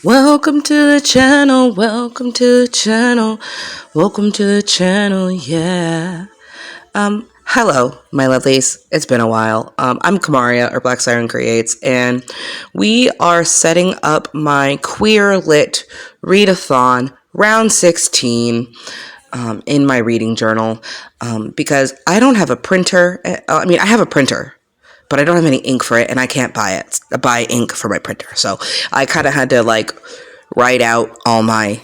Welcome to the channel, welcome to the channel, welcome to the channel, yeah. Hello, my lovelies. It's been a while. I'm Kamaria, or Black Siren Creates, and we are setting up my queer lit readathon round 16 in my reading journal because I don't have a printer. I have a printer, but I don't have any ink for it, and I can't buy ink for my printer. So I kind of had to write out all my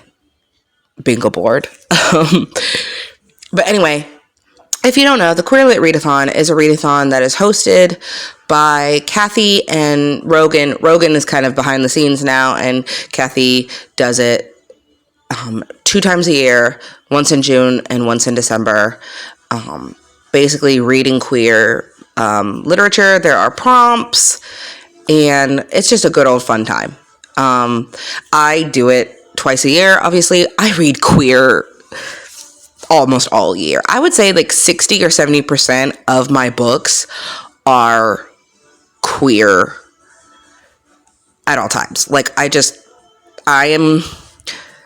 bingo board. But anyway, if you don't know, the Queer Lit Readathon is a readathon that is hosted by Kathy and Rogan. Rogan is kind of behind the scenes now, and Kathy does it 2 times a year, once in June and once in December. Basically reading queer literature. There are prompts, and it's just a good old fun time. I do it twice a year. Obviously, I read queer almost all year. I would say 60 or 70% of my books are queer at all times. I am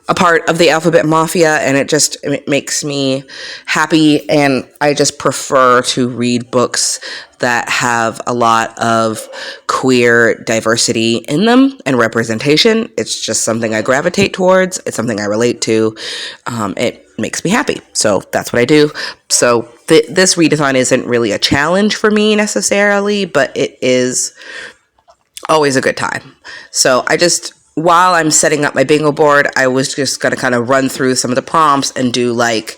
a part of the alphabet mafia, and it makes me happy, and I just prefer to read books that have a lot of queer diversity in them and representation. It's just something I gravitate towards. It's something I relate to. It makes me happy. So that's what I do. So this readathon isn't really a challenge for me necessarily, but it is always a good time. So while I'm setting up my bingo board, I was just going to kind of run through some of the prompts and do what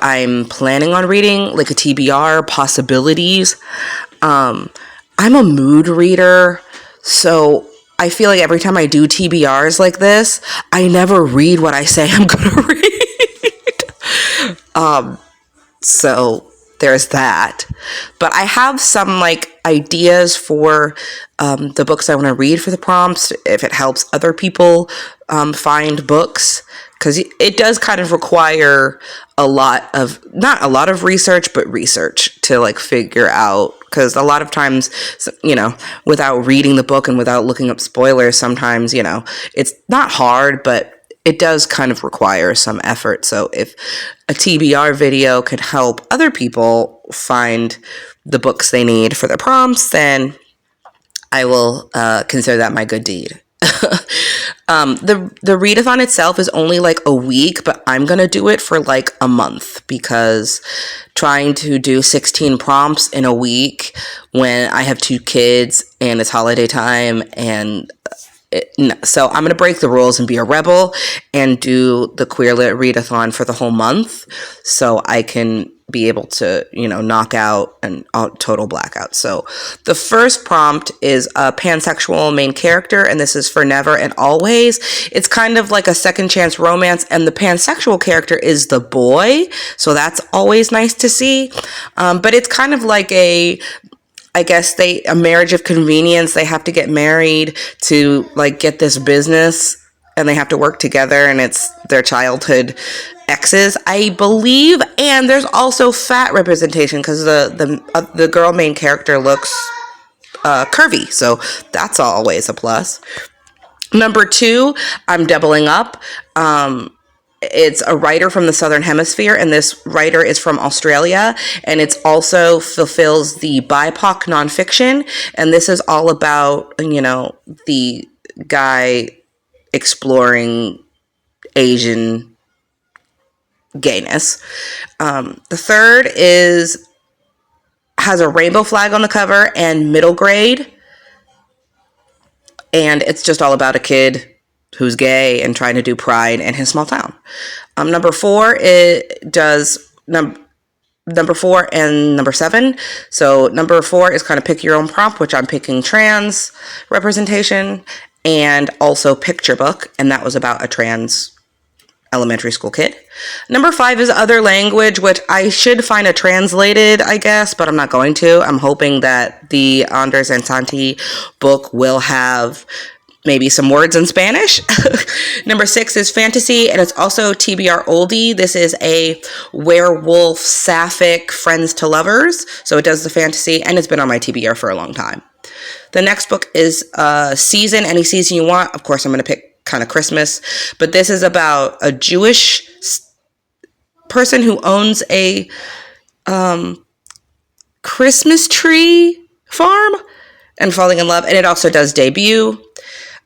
I'm planning on reading, like a TBR, possibilities. I'm a mood reader, so I feel like every time I do TBRs like this, I never read what I say I'm going to read. So there's that. But I have some ideas for the books I want to read for the prompts, if it helps other people find books, because it does kind of require not a lot of research, but research to figure out, because a lot of times, without reading the book and without looking up spoilers, sometimes, it's not hard, but it does kind of require some effort. So if a TBR video could help other people find the books they need for their prompts, then I will consider that my good deed. The readathon itself is only a week, but I'm going to do it for a month, because trying to do 16 prompts in a week when I have 2 kids and it's holiday time, and so I'm going to break the rules and be a rebel and do the Queer Lit Readathon for the whole month, so I can be able to, knock out a total blackout. So the first prompt is a pansexual main character, and this is for Never and Always. It's kind of like a second chance romance, and the pansexual character is the boy, so that's always nice to see. But it's kind of like a marriage of convenience. They have to get married to get this business, and they have to work together, and it's their childhood exes, I believe. And there's also fat representation, because the girl main character looks curvy, so that's always a plus. Number 2, I'm doubling up. It's a writer from the Southern Hemisphere, and this writer is from Australia, and it's also fulfills the BIPOC nonfiction, and this is all about, the guy exploring Asian gayness. The third has a rainbow flag on the cover and middle grade, and it's just all about a kid who's gay and trying to do pride in his small town. Number 4, it does number 4 and number 7. So number 4 is kind of pick your own prompt, which I'm picking trans representation, and also picture book, and that was about a trans elementary school kid. Number 5 is other language, which I should find a translated, I guess, but I'm not going to. I'm hoping that the Andres and Santi book will have maybe some words in Spanish. Number 6 is fantasy, and it's also TBR oldie. This is a werewolf sapphic friends to lovers, so it does the fantasy, and it's been on my TBR for a long time. The next book is Season, any season you want. Of course, I'm going to pick kind of Christmas, but this is about a Jewish person who owns a Christmas tree farm and falling in love. And it also does debut.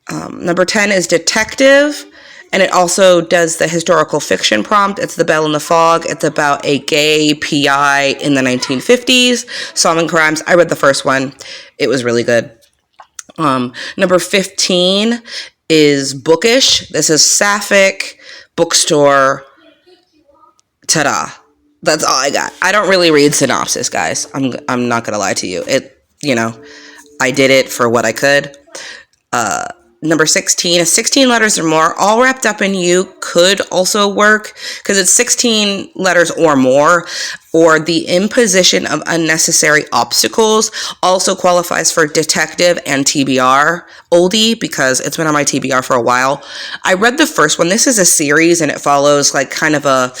Number 10 is Detective, and it also does the historical fiction prompt. It's The Bell in the Fog. It's about a gay PI in the 1950s, solving crimes. I read the first one. It was really good. Number 15 is Bookish. This is Sapphic, bookstore. Ta-da. That's all I got. I don't really read synopsis, guys. I'm not going to lie to you. I did it for what I could. Number 16 is 16 letters or more. All wrapped up in you could also work because it's 16 letters or more. Or the imposition of unnecessary obstacles also qualifies for detective and TBR oldie because it's been on my TBR for a while. I read the first one. This is a series and it follows like kind of a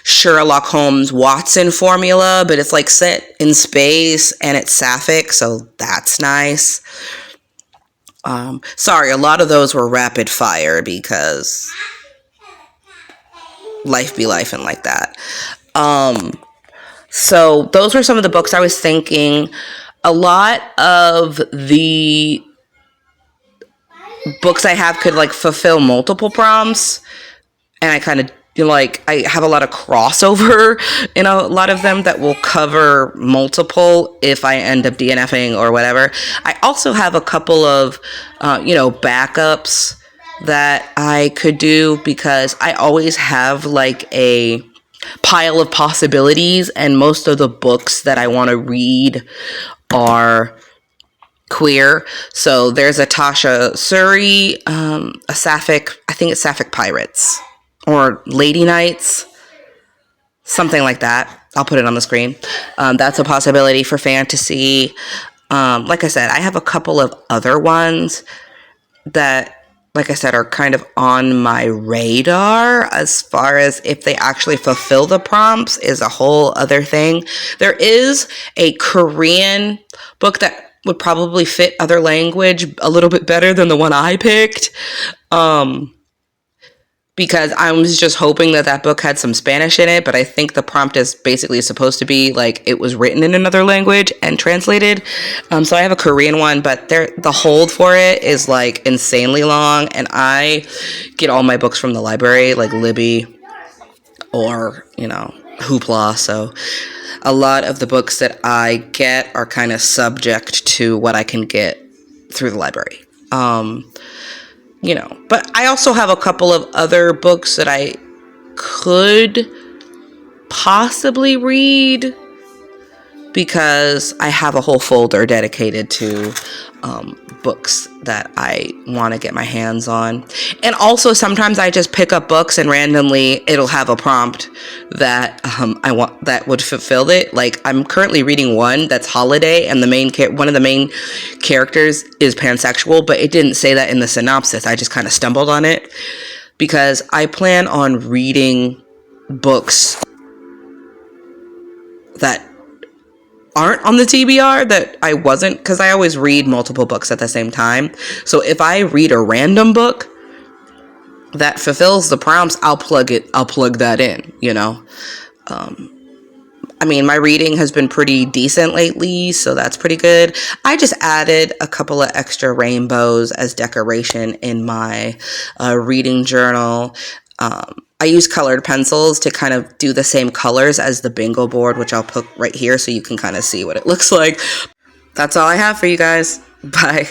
Sherlock Holmes Watson formula, but it's like set in space and it's sapphic, so that's nice. Sorry, a lot of those were rapid fire because life be life and like that. So those were some of the books I was thinking. A lot of the books I have could like fulfill multiple prompts, and I kind of I have a lot of crossover in a lot of them that will cover multiple if I end up DNFing or whatever. I also have a couple of, backups that I could do because I always have like a pile of possibilities, and most of the books that I want to read are queer. So there's a Tasha Suri, a Sapphic, I think it's Sapphic Pirates. Or Lady Knights, something like that. I'll put it on the screen. That's a possibility for fantasy. Like I said, I have a couple of other ones that, like I said, are kind of on my radar as far as if they actually fulfill the prompts is a whole other thing. There is a Korean book that would probably fit other language a little bit better than the one I picked. Because I was just hoping that book had some Spanish in it, but I think the prompt is basically supposed to be like it was written in another language and translated. So I have a Korean one, but the hold for it is like insanely long, and I get all my books from the library, like Libby or, Hoopla. So a lot of the books that I get are kind of subject to what I can get through the library. But I also have a couple of other books that I could possibly read because I have a whole folder dedicated to books that I want to get my hands on. And also sometimes I just pick up books and randomly it'll have a prompt that I want that would fulfill it. Like I'm currently reading one that's Holiday, and one of the main characters is pansexual, but it didn't say that in the synopsis. I just kind of stumbled on it because I plan on reading books that aren't on the TBR that I wasn't, because I always read multiple books at the same time. So if I read a random book that fulfills the prompts, I'll plug that in, my reading has been pretty decent lately, so that's pretty good. I just added a couple of extra rainbows as decoration in my reading journal. I use colored pencils to kind of do the same colors as the bingo board, which I'll put right here so you can kind of see what it looks like. That's all I have for you guys. Bye.